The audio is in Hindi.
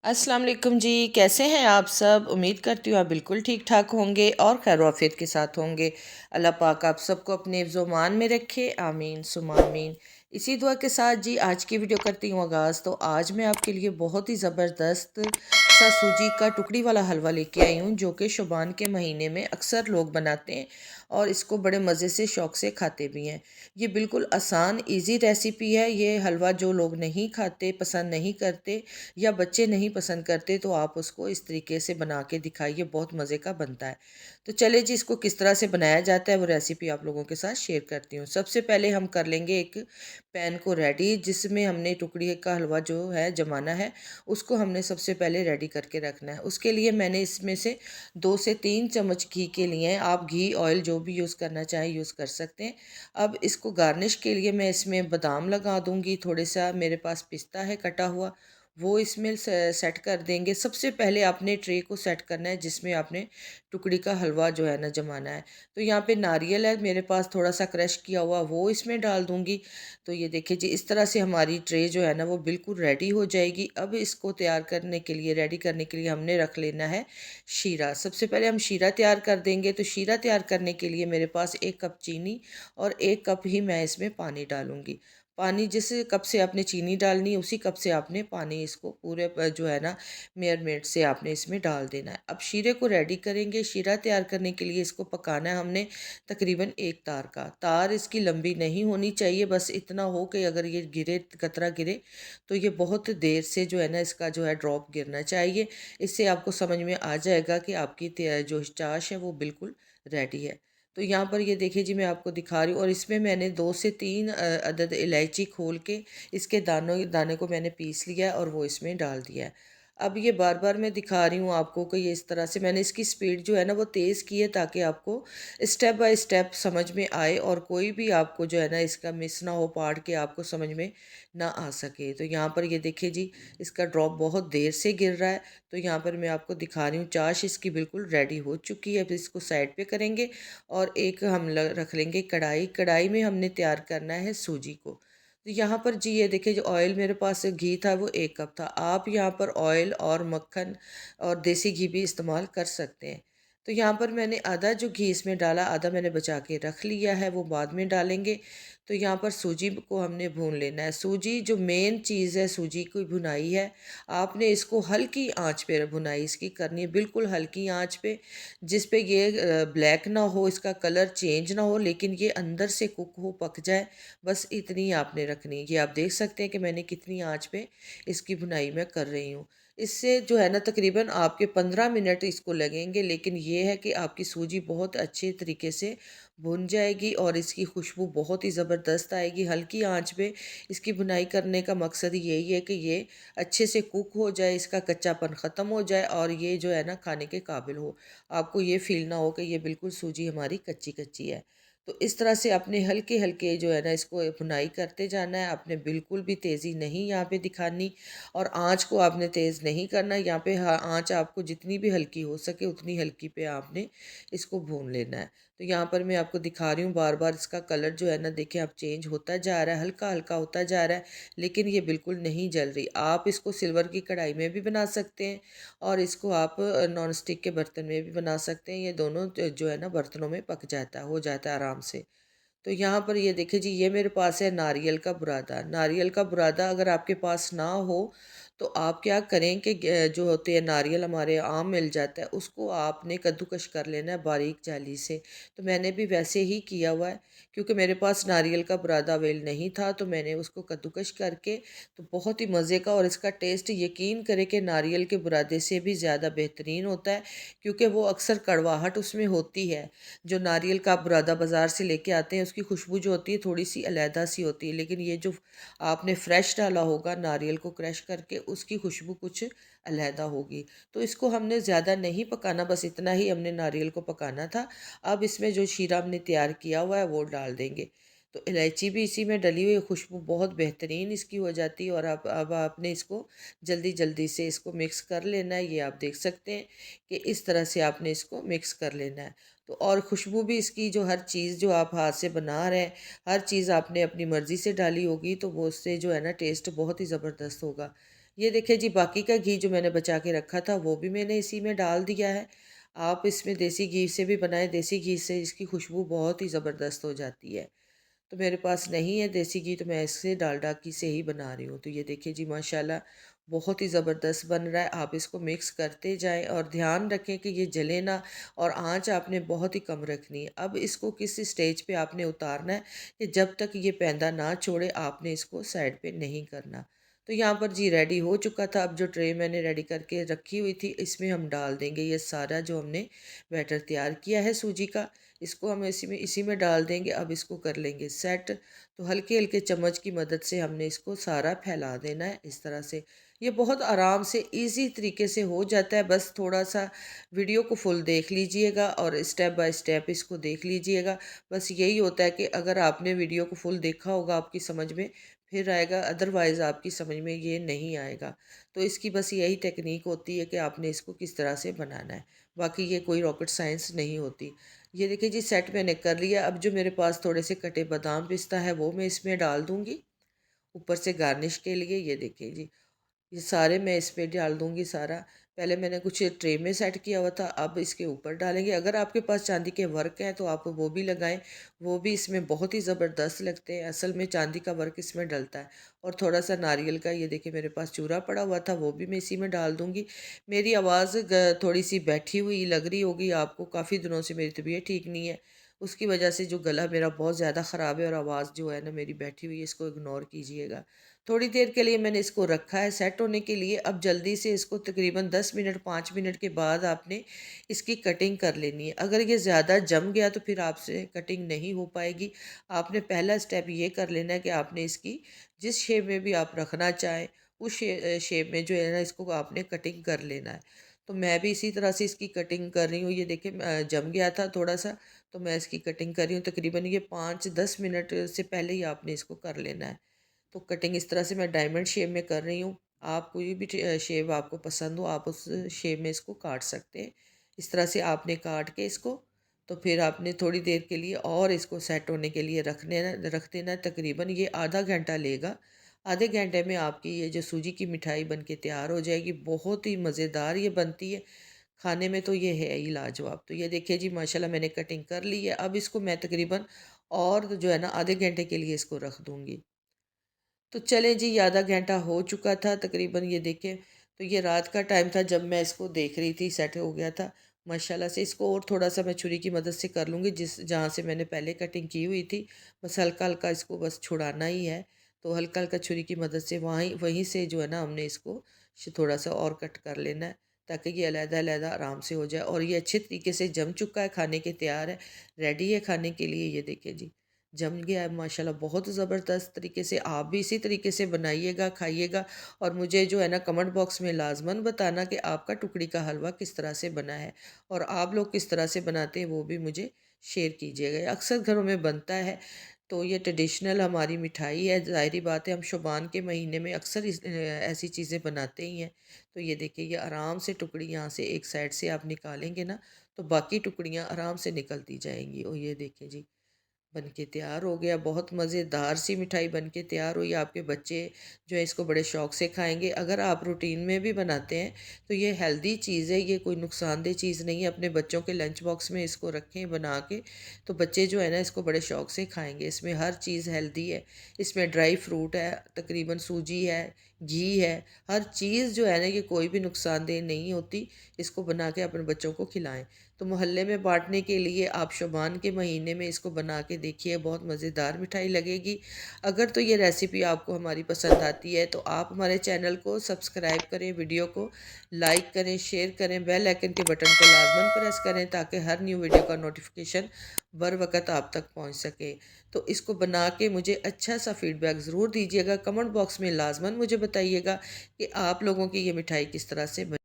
अस्सलाम वालेकुम जी। कैसे हैं आप सब? उम्मीद करती हूँ आप बिल्कुल ठीक ठाक होंगे और खैर आफियत के साथ होंगे। अल्लाह पाक आप सबको अपने हिफ्ज़-ओ-मान में रखे, आमीन सुम्मा आमीन। इसी दुआ के साथ जी आज की वीडियो करती हूँ आगाज़। तो आज मैं आपके लिए बहुत ही ज़बरदस्त सा सूजी का टुकड़ी वाला हलवा लेके आई हूँ, जो कि शुबान के महीने में अक्सर लोग बनाते हैं और इसको बड़े मज़े से शौक़ से खाते भी हैं। ये बिल्कुल आसान ईज़ी रेसिपी है। ये हलवा जो लोग नहीं खाते, पसंद नहीं करते या बच्चे नहीं पसंद करते, तो आप उसको इस तरीके से बना के दिखाइए, बहुत मज़े का बनता है। तो चलिए जी, इसको किस तरह से बनाया जाता है वो रेसिपी आप लोगों के साथ शेयर करती हूँ। सबसे पहले हम कर लेंगे एक पैन को रेडी, जिसमें हमने टुकड़ी का हलवा जो है जमाना है, उसको हमने सबसे पहले रेडी करके रखना है। उसके लिए मैंने इसमें से 2 से 3 चम्मच घी के लिए हैं। आप घी ऑयल जो भी यूज़ करना चाहें यूज़ कर सकते हैं। अब इसको गार्निश के लिए मैं इसमें बादाम लगा दूंगी, थोड़े सा मेरे पास पिस्ता है कटा हुआ, वो इसमें सेट कर देंगे। सबसे पहले आपने ट्रे को सेट करना है जिसमें आपने टुकड़ी का हलवा जो है ना जमाना है। तो यहाँ पे नारियल है मेरे पास थोड़ा सा क्रश किया हुआ, वो इसमें डाल दूंगी। तो ये देखिए जी, इस तरह से हमारी ट्रे जो है ना वो बिल्कुल रेडी हो जाएगी। अब इसको तैयार करने के लिए, रेडी करने के लिए हमने रख लेना है शीरा। सबसे पहले हम शीरा तैयार कर देंगे। तो शीरा तैयार करने के लिए मेरे पास 1 कप चीनी और 1 कप ही मैं इसमें पानी डालूंगी। पानी जिस कप से आपने चीनी डालनी है उसी कप से आपने पानी इसको पूरे जो है ना मेयरमेंट से आपने इसमें डाल देना है। अब शीरे को रेडी करेंगे। शीरा तैयार करने के लिए इसको पकाना है हमने तकरीबन 1 तार का। तार इसकी लंबी नहीं होनी चाहिए, बस इतना हो कि अगर ये गिरे, कतरा गिरे, तो ये बहुत देर से जो है ना इसका जो है ड्रॉप गिरना चाहिए। इससे आपको समझ में आ जाएगा कि आपकी जो चाश है वो बिल्कुल रेडी है। तो यहाँ पर ये देखिए जी, मैं आपको दिखा रही हूँ और इसमें मैंने 2 से 3 अदद इलायची खोल के इसके दाने को मैंने पीस लिया है और वो इसमें डाल दिया है। अब ये बार बार मैं दिखा रही हूँ आपको कि ये इस तरह से मैंने इसकी स्पीड जो है ना वो तेज़ की है, ताकि आपको स्टेप बाय स्टेप समझ में आए और कोई भी आपको जो है ना इसका मिस ना हो, पार्ट के आपको समझ में ना आ सके। तो यहाँ पर ये देखिए जी, इसका ड्रॉप बहुत देर से गिर रहा है। तो यहाँ पर मैं आपको दिखा रही हूँ चाश इसकी बिल्कुल रेडी हो चुकी है। अब इसको साइड पे करेंगे और एक हम रख लेंगे कढ़ाई। कढ़ाई में हमने तैयार करना है सूजी को। तो यहाँ पर जी ये देखिए, जो ऑयल मेरे पास घी था वो 1 कप था। आप यहाँ पर ऑयल और मक्खन और देसी घी भी इस्तेमाल कर सकते हैं। तो यहाँ पर मैंने आधा जो घी इसमें डाला, आधा मैंने बचा के रख लिया है, वो बाद में डालेंगे। तो यहाँ पर सूजी को हमने भून लेना है। सूजी जो मेन चीज़ है, सूजी की भुनाई है। आपने इसको हल्की आंच पे भुनाई इसकी करनी है, बिल्कुल हल्की आंच पे, जिस पे ये ब्लैक ना हो, इसका कलर चेंज ना हो, लेकिन ये अंदर से कुक हो, पक जाए, बस इतनी आपने रखनी है। ये आप देख सकते हैं कि मैंने कितनी आंच पे इसकी भुनाई मैं कर रही हूँ। इससे जो है ना तकरीबन आपके 15 मिनट इसको लगेंगे, लेकिन ये है कि आपकी सूजी बहुत अच्छे तरीके से भुन जाएगी और इसकी खुशबू बहुत ही ज़बरदस्त आएगी। हल्की आंच पे इसकी भुनाई करने का मकसद यही है कि ये अच्छे से कुक हो जाए, इसका कच्चापन ख़त्म हो जाए और ये जो है ना खाने के काबिल हो। आपको ये फ़ील ना हो कि ये बिल्कुल सूजी हमारी कच्ची कच्ची है। तो इस तरह से आपने हल्के हल्के जो है ना इसको भुनाई करते जाना है। आपने बिल्कुल भी तेज़ी नहीं यहाँ पे दिखानी और आँच को आपने तेज़ नहीं करना। यहाँ पे आँच आपको जितनी भी हल्की हो सके उतनी हल्की पे आपने इसको भून लेना है। तो यहाँ पर मैं आपको दिखा रही हूँ, बार बार इसका कलर जो है ना देखिए आप चेंज होता जा रहा है, हल्का हल्का होता जा रहा है, लेकिन ये बिल्कुल नहीं जल रही। आप इसको सिल्वर की कढ़ाई में भी बना सकते हैं और इसको आप नॉन स्टिक के बर्तन में भी बना सकते हैं। ये दोनों जो है ना बर्तनों में पक जाता है, हो जाता है आराम से। तो यहाँ पर ये देखिए जी, ये मेरे पास है नारियल का बुरादा। नारियल का बुरादा अगर आपके पास ना हो तो आप क्या करें कि जो होते हैं नारियल हमारे आम मिल जाता है, उसको आपने कद्दूकश कर लेना है बारीक जाली से। तो मैंने भी वैसे ही किया हुआ है, क्योंकि मेरे पास नारियल का बुरादा अवेल नहीं था, तो मैंने उसको कद्दूकश करके, तो बहुत ही मज़े का और इसका टेस्ट यकीन करें कि नारियल के बुरादे से भी ज़्यादा बेहतरीन होता है, क्योंकि वो अक्सर कड़वाहट उसमें होती है। जो नारियल का आप बुरादा बाज़ार से लेके आते हैं उसकी खुशबू जो होती है थोड़ी सी अलहदा सी होती है, लेकिन ये जो आपने फ्रेश डाला होगा नारियल को क्रश करके, उसकी खुशबू कुछ अलहदा होगी। तो इसको हमने ज़्यादा नहीं पकाना, बस इतना ही हमने नारियल को पकाना था। अब इसमें जो शीरा हमने तैयार किया हुआ है वो डाल देंगे। तो इलायची भी इसी में डली हुई है, खुशबू बहुत बेहतरीन इसकी हो जाती है। और अब आपने इसको जल्दी जल्दी से इसको मिक्स कर लेना है। ये आप देख सकते हैं कि इस तरह से आपने इसको मिक्स कर लेना है। तो और खुशबू भी इसकी, जो हर चीज़ जो आप हाथ से बना रहे हैं, हर चीज़ आपने अपनी मर्ज़ी से डाली होगी, तो वो उससे जो है ना टेस्ट बहुत ही ज़बरदस्त होगा। ये देखिए जी, बाकी का घी जो मैंने बचा के रखा था वो भी मैंने इसी में डाल दिया है। आप इसमें देसी घी से भी बनाएँ, देसी घी से इसकी खुशबू बहुत ही ज़बरदस्त हो जाती है। तो मेरे पास नहीं है देसी घी, तो मैं इससे डालडा घी से ही बना रही हूँ। तो ये देखिए जी, माशाल्लाह बहुत ही ज़बरदस्त बन रहा है। आप इसको मिक्स करते जाएँ और ध्यान रखें कि ये जले ना, और आँच आपने बहुत ही कम रखनी है। अब इसको किस स्टेज पे आपने उतारना है कि जब तक ये पैंदा ना छोड़े आपने इसको साइड पे नहीं करना। तो यहाँ पर जी रेडी हो चुका था। अब जो ट्रे मैंने रेडी करके रखी हुई थी इसमें हम डाल देंगे ये सारा जो हमने बैटर तैयार किया है सूजी का। इसको हम इसी में डाल देंगे। अब इसको कर लेंगे सेट। तो हल्के-हल्के चम्मच की मदद से हमने इसको सारा फैला देना है इस तरह से। ये बहुत आराम से ईज़ी तरीके से हो जाता है। बस थोड़ा-सा वीडियो को फुल देख लीजिएगा और स्टेप बाय स्टेप इसको देख लीजिएगा। बस यही होता है कि अगर आपने वीडियो को फुल देखा होगा आपकी समझ में फिर आएगा, अदरवाइज़ आपकी समझ में ये नहीं आएगा। तो इसकी बस यही टेक्नीक होती है कि आपने इसको किस तरह से बनाना है। बाकी ये कोई रॉकेट साइंस नहीं होती। ये देखिए जी, सेट मैंने कर लिया। अब जो मेरे पास थोड़े से कटे बादाम पिस्ता है वो मैं इसमें डाल दूँगी ऊपर से गार्निश के लिए। ये देखिए जी, ये सारे मैं इस पे डाल दूँगी सारा। पहले मैंने कुछ ट्रे में सेट किया हुआ था, अब इसके ऊपर डालेंगे। अगर आपके पास चांदी के वर्क हैं तो आप वो भी लगाएँ, वो भी इसमें बहुत ही ज़बरदस्त लगते हैं। असल में चांदी का वर्क इसमें डलता है। और थोड़ा-सा नारियल का, ये देखिए मेरे पास चूरा पड़ा हुआ था, वो भी मैं इसी में डाल दूँगी। मेरी आवाज़ ग थोड़ी-सी बैठी हुई लग रही होगी आपको, काफ़ी दिनों से मेरी तबीयत ठीक नहीं है। उसकी वजह से जो गला मेरा बहुत ज़्यादा ख़राब है और आवाज़ जो है ना मेरी बैठी हुई है, इसको इग्नोर कीजिएगा। थोड़ी देर के लिए मैंने इसको रखा है सेट होने के लिए। अब जल्दी से इसको तकरीबन 10 मिनट 5 मिनट के बाद आपने इसकी कटिंग कर लेनी है। अगर ये ज़्यादा जम गया तो फिर आपसे कटिंग नहीं हो पाएगी। आपने पहला स्टेप ये कर लेना है कि आपने इसकी जिस शेप में भी आप रखना चाहें उस शेप में जो है ना इसको आपने कटिंग कर लेना है। तो मैं भी इसी तरह से इसकी कटिंग कर रही हूँ। ये देखिए जम गया था थोड़ा-सा, तो मैं इसकी कटिंग कर रही हूँ। तकरीबन ये 5-10 मिनट से पहले ही आपने इसको कर लेना है। तो कटिंग इस तरह से मैं डायमंड शेप में कर रही हूँ। आप कोई भी शेप आपको पसंद हो आप उस शेप में इसको काट सकते हैं। इस तरह से आपने काट के इसको, तो फिर आपने थोड़ी देर के लिए और इसको सेट होने के लिए रख देना है। तकरीबन ये आधा घंटा लेगा। आधे घंटे में आपकी ये जो सूजी की मिठाई बन के तैयार हो जाएगी। बहुत ही मज़ेदार ये बनती है। खाने में तो ये है ही लाजवाब। तो ये देखिए जी, माशाल्लाह मैंने कटिंग कर ली है। अब इसको मैं तकरीबन और जो है ना आधे घंटे के लिए इसको रख दूँगी। तो चलें जी, आधा घंटा हो चुका था तकरीबन। ये देखें, तो ये रात का टाइम था जब मैं इसको देख रही थी, सेट हो गया था माशाल्लाह से। इसको और थोड़ा-सा मैं छुरी की मदद से कर लूँगी जिस जहाँ से मैंने पहले कटिंग की हुई थी। बस हल्का-हल्का इसको बस छुड़ाना ही है। तो हल्का-हल्का छुरी की मदद से वहीं वहीं से जो है ना हमने इसको थोड़ा-सा और कट कर लेना है ताकि ये अलग-अलग आराम से हो जाए। और ये अच्छे तरीके से जम चुका है, खाने के तैयार है, रेडी है खाने के लिए। ये देखिए जी, जम गया है माशाल्लाह बहुत ज़बरदस्त तरीके से। आप भी इसी तरीके से बनाइएगा, खाइएगा और मुझे जो है ना कमेंट बॉक्स में लाज़मन बताना कि आपका टुकड़ी का हलवा किस तरह से बना है और आप लोग किस तरह से बनाते हैं वो भी मुझे शेयर कीजिएगा। ये अक्सर घरों में बनता है, तो ये ट्रेडिशनल हमारी मिठाई है। ज़ाहिर-सी बात है हम शुबान के महीने में अक्सर ऐसी चीज़ें बनाते ही हैं। तो ये देखिए, ये आराम से टुकड़ी यहाँ से एक साइड से आप निकालेंगे ना, तो बाकी टुकड़ियाँ आराम से निकलती जाएँगी। और ये देखिए जी, बनके तैयार हो गया। बहुत मज़ेदार सी मिठाई बनके तैयार हुई। आपके बच्चे जो है इसको बड़े शौक़ से खाएँगे। अगर आप रूटीन में भी बनाते हैं तो ये हेल्दी चीज़ है, ये कोई नुकसानदेह चीज़ नहीं है। अपने बच्चों के लंच बॉक्स में इसको रखें बना के, तो बच्चे जो है ना इसको बड़े शौक़ से खाएँगे। इसमें हर चीज़ हेल्दी है। इसमें ड्राई फ्रूट है, तकरीबन सूजी है, घी है, हर चीज़ जो है ना ये कोई भी नुकसानदेह नहीं होती। इसको बना के अपने बच्चों को खिलाएँ। तो मोहल्ले में बाँटने के लिए आप शाबान के महीने में इसको बना के देखिए, बहुत मज़ेदार मिठाई लगेगी। अगर तो ये रेसिपी आपको हमारी पसंद आती है तो आप हमारे चैनल को सब्सक्राइब करें, वीडियो को लाइक करें, शेयर करें, बेल आइकन के बटन को लाज़मन प्रेस करें ताकि हर न्यू वीडियो का नोटिफिकेशन बर वक़्त आप तक पहुँच सके। तो इसको बना के मुझे अच्छा सा फ़ीडबैक ज़रूर दीजिएगा। कमेंट बॉक्स में लाज़मन मुझे बताइएगा कि आप लोगों की ये मिठाई किस तरह से बनी।